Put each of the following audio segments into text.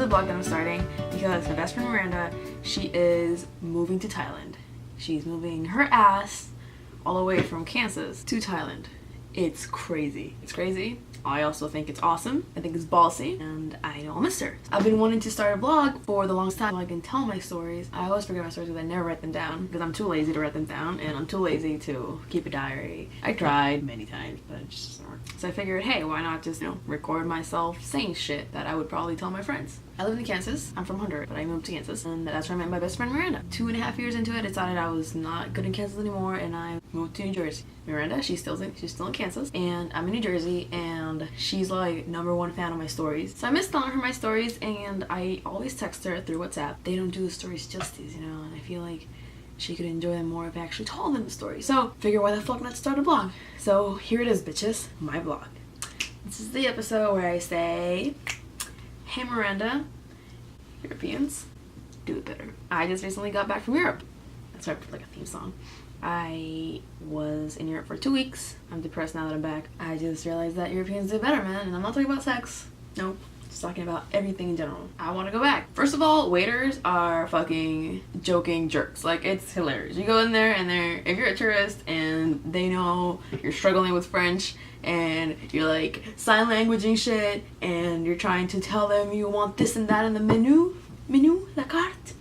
the vlog that I'm starting because my best friend Miranda, she is moving to Thailand. She's moving her ass all the way from Kansas to Thailand. It's crazy. It's crazy. I also think it's awesome. I think it's ballsy, and I know I'll miss her. I've been wanting to start a vlog for the longest time so I can tell my stories. I always forget my stories because I never write them down because I'm too lazy to write them down, and I'm too lazy to keep a diary. I tried many times, but it just doesn't work. So I figured, hey, why not just, record myself saying shit that I would probably tell my friends. I live in Kansas. I'm from Honduras, but I moved to Kansas, and that's where I met my best friend Miranda. 2.5 years into it, I decided I was not good in Kansas anymore, and I moved to New Jersey. Miranda, she's still in Kansas, and I'm in New Jersey, and she's like #1 fan of my stories. So I miss telling her my stories, and I always text her through WhatsApp. They don't do the stories justice, and I feel like she could enjoy them more if I actually told them the story. So figure why the fuck not start a blog. So here it is, bitches, my blog. This is the episode where I say, hey Miranda, Europeans, do it better. I just recently got back from Europe. That's right, like a theme song. I was in Europe for 2 weeks. I'm depressed now that I'm back. I just realized that Europeans do better, man. And I'm not talking about sex. Nope. Just talking about everything in general. I want to go back. First of all, waiters are fucking joking jerks. Like, it's hilarious. You go in there and if you're a tourist and they know you're struggling with French and you're like sign languaging shit and you're trying to tell them you want this and that in the menu, la carte,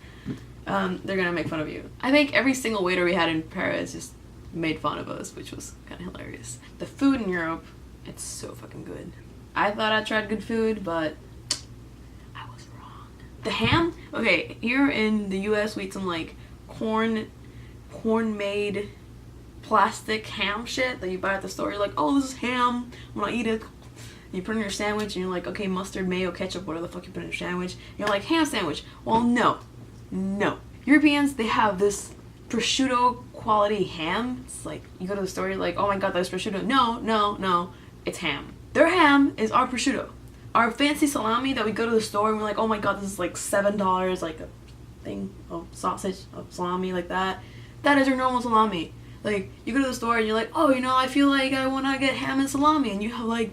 they're gonna make fun of you. I think every single waiter we had in Paris just made fun of us, which was kind of hilarious. The food in Europe, it's so fucking good. I thought I tried good food, but I was wrong. The ham, okay, here in the US we eat some like corn-made plastic ham shit that you buy at the store. You're like, oh, this is ham, I'm gonna eat it. You put it in your sandwich and you're like, okay, mustard, mayo, ketchup, whatever the fuck you put in your sandwich. You're like, ham sandwich. Well, no. Europeans, they have this prosciutto quality ham. It's like, you go to the store, you're like, oh my god, that's prosciutto. No, it's ham. Their ham is our prosciutto. Our fancy salami that we go to the store and we're like, oh my god, this is like $7, like a thing of sausage, of salami like that. That is your normal salami. Like, you go to the store and you're like, oh, I feel like I want to get ham and salami, and you have like,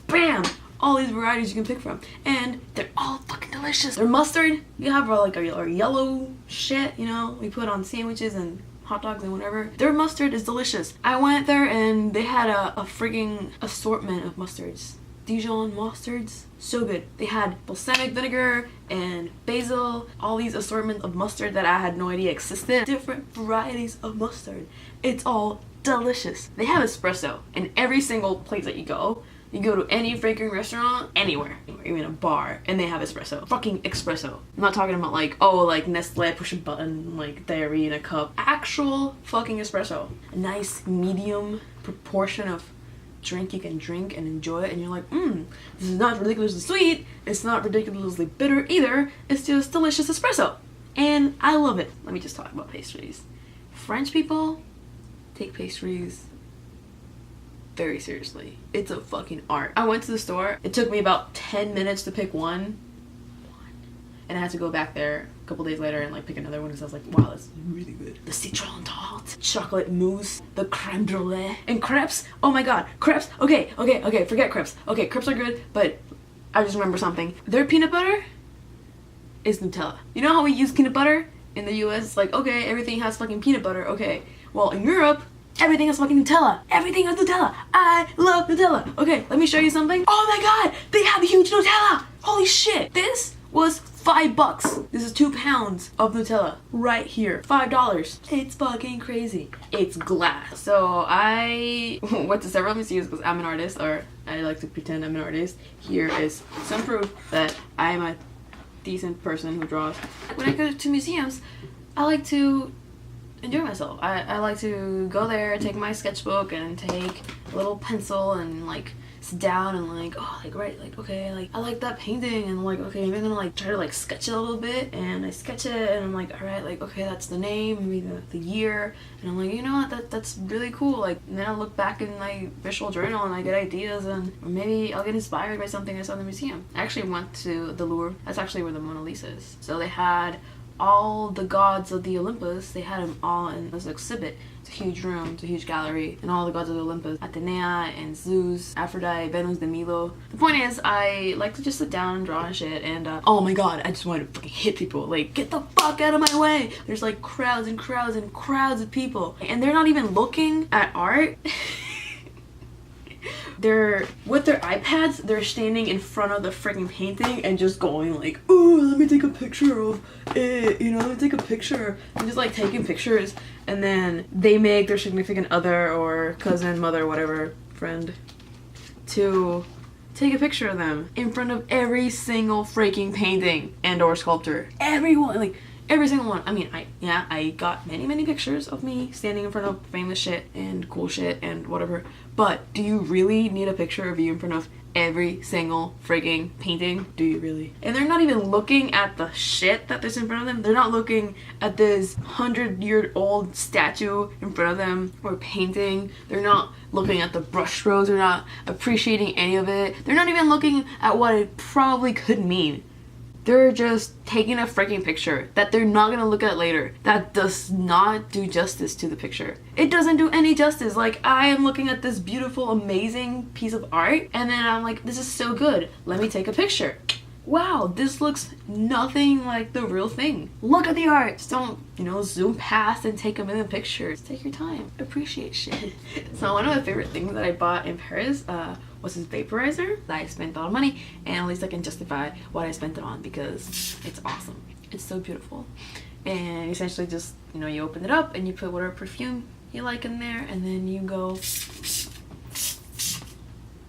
bam, all these varieties you can pick from, and they're all fucking delicious. Their mustard, you have like a yellow shit, we put on sandwiches and hot dogs and whatever. Their mustard is delicious. I went there and they had a frigging assortment of mustards. Dijon mustards, so good. They had balsamic vinegar and basil, all these assortments of mustard that I had no idea existed. Different varieties of mustard. It's all delicious. They have espresso in every single place that you go. You go to any freaking restaurant, anywhere, even a bar, and they have espresso. Fucking espresso. I'm not talking about like, oh, like Nestle, push a button, like dairy in a cup. Actual fucking espresso. A nice medium proportion of drink you can drink and enjoy it, and you're like, this is not ridiculously sweet, it's not ridiculously bitter either, it's just delicious espresso. And I love it. Let me just talk about pastries. French people take pastries very seriously. It's a fucking art. I went to the store. It took me about 10 minutes to pick one. And I had to go back there a couple days later and like pick another one because I was like, wow, that's really good. The citron tart, chocolate mousse, the creme brulee, and crepes. Oh my god, crepes. Okay, forget crepes. Okay, crepes are good, but I just remember something. Their peanut butter is Nutella. You know how we use peanut butter in the US? It's like, okay, everything has fucking peanut butter. Okay, well in Europe, everything has fucking Nutella. Everything has Nutella. I love Nutella. Okay, let me show you something. Oh my god, they have huge Nutella. Holy shit. This was $5. This is 2 pounds of Nutella right here. $5. It's fucking crazy. It's glass. So I went to several museums because I'm an artist, or I like to pretend I'm an artist. Here is some proof that I'm a decent person who draws. When I go to museums, I like to enjoy myself. I like to go there, take my sketchbook and take a little pencil and like sit down and like, oh, like write, like, okay, like I like that painting, and like, okay, maybe I'm gonna like try to like sketch it a little bit, and I sketch it and I'm like, all right, like, okay, that's the name, maybe the year, and I'm like, you know what, that's really cool. Like, and then I look back in my visual journal and I get ideas, and or maybe I'll get inspired by something I saw in the museum. I actually went to the Louvre. That's actually where the Mona Lisa is. So they had all the gods of the Olympus, they had them all in this exhibit. It's a huge room, it's a huge gallery, and all the gods of the Olympus, Athena and Zeus, Aphrodite, Venus de Milo. The point is, I like to just sit down and draw and shit, and oh my god, I just wanted to fucking hit people. Like, get the fuck out of my way! There's like crowds and crowds and crowds of people, and they're not even looking at art. They're, with their iPads, they're standing in front of the freaking painting and just going like, oh, let me take a picture of it, you know, let me take a picture. And just like taking pictures, and then they make their significant other or cousin, mother, whatever, friend, to take a picture of them in front of every single freaking painting and or sculpture. Everyone, like, every single one. I mean, I got many pictures of me standing in front of famous shit and cool shit and whatever. But do you really need a picture of you in front of every single freaking painting? Do you really? And they're not even looking at the shit that there's in front of them. They're not looking at this 100-year-old statue in front of them or painting. They're not looking at the brushstrokes. They're not appreciating any of it. They're not even looking at what it probably could mean. They're just taking a freaking picture that they're not gonna look at later. That does not do justice to the picture. It doesn't do any justice. Like, I am looking at this beautiful, amazing piece of art, and then I'm like, this is so good. Let me take a picture. Wow, this looks nothing like the real thing. Look at the art. Just don't, you know, zoom past and take a million pictures. Take your time. Appreciate shit. So one of my favorite things that I bought in Paris was this vaporizer that I spent a lot of money, and at least I can justify what I spent it on because it's awesome. It's so beautiful. And essentially just, you know, you open it up and you put whatever perfume you like in there, and then you go,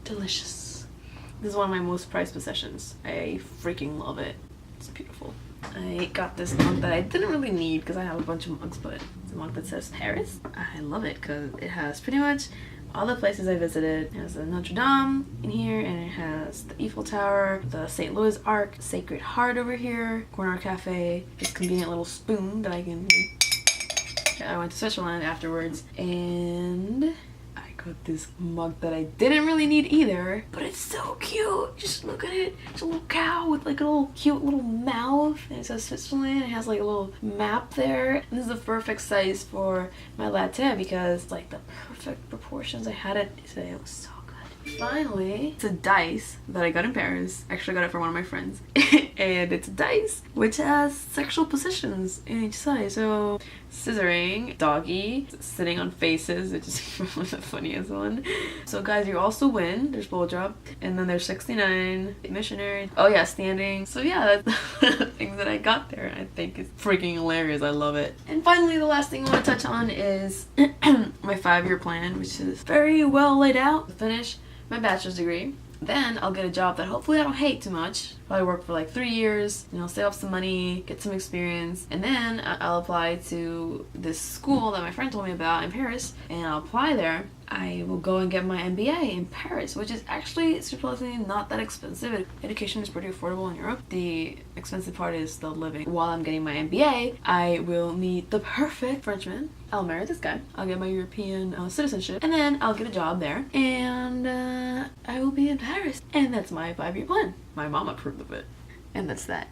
delicious. This is one of my most prized possessions. I freaking love it. It's beautiful. I got this mug that I didn't really need because I have a bunch of mugs, but it's a mug that says Paris. I love it because it has pretty much all the places I visited. It has the Notre Dame in here, and it has the Eiffel Tower, the St. Louis Arc, Sacred Heart over here, Corner Cafe, this convenient little spoon that I can... I went to Switzerland afterwards, and I got this mug that I didn't really need either, but it's so cute. Just look at it. It's a little cow with like a little cute little mouth, and it says Switzerland. It has like a little map there, and this is the perfect size for my latte because it's like the perfect proportions. I had it today. It was so good. Finally, it's a dice that I got in Paris. Actually, I got it from one of my friends. And it's a dice which has sexual positions in each side. So scissoring, doggy, sitting on faces, which is the funniest one. So guys, you also win. There's blowjob, and then there's 69 missionary. Oh yeah, standing. So yeah, that's the things that I got there. I think it's freaking hilarious. I love it. And finally, the last thing I want to touch on is my 5-year plan, which is very well laid out. Finish my bachelor's degree. Then I'll get a job that hopefully I don't hate too much. Probably work for like 3 years, you know, save up some money, get some experience, and then I'll apply to this school that my friend told me about in Paris, and I'll apply there. I will go and get my MBA in Paris, which is actually surprisingly not that expensive. Education is pretty affordable in Europe. The expensive part is the living. While I'm getting my MBA, I will meet the perfect Frenchman. I'll marry this guy. I'll get my European citizenship, and then I'll get a job there, and I will be in Paris. And that's my 5-year plan. My mom approved of it. And that's that.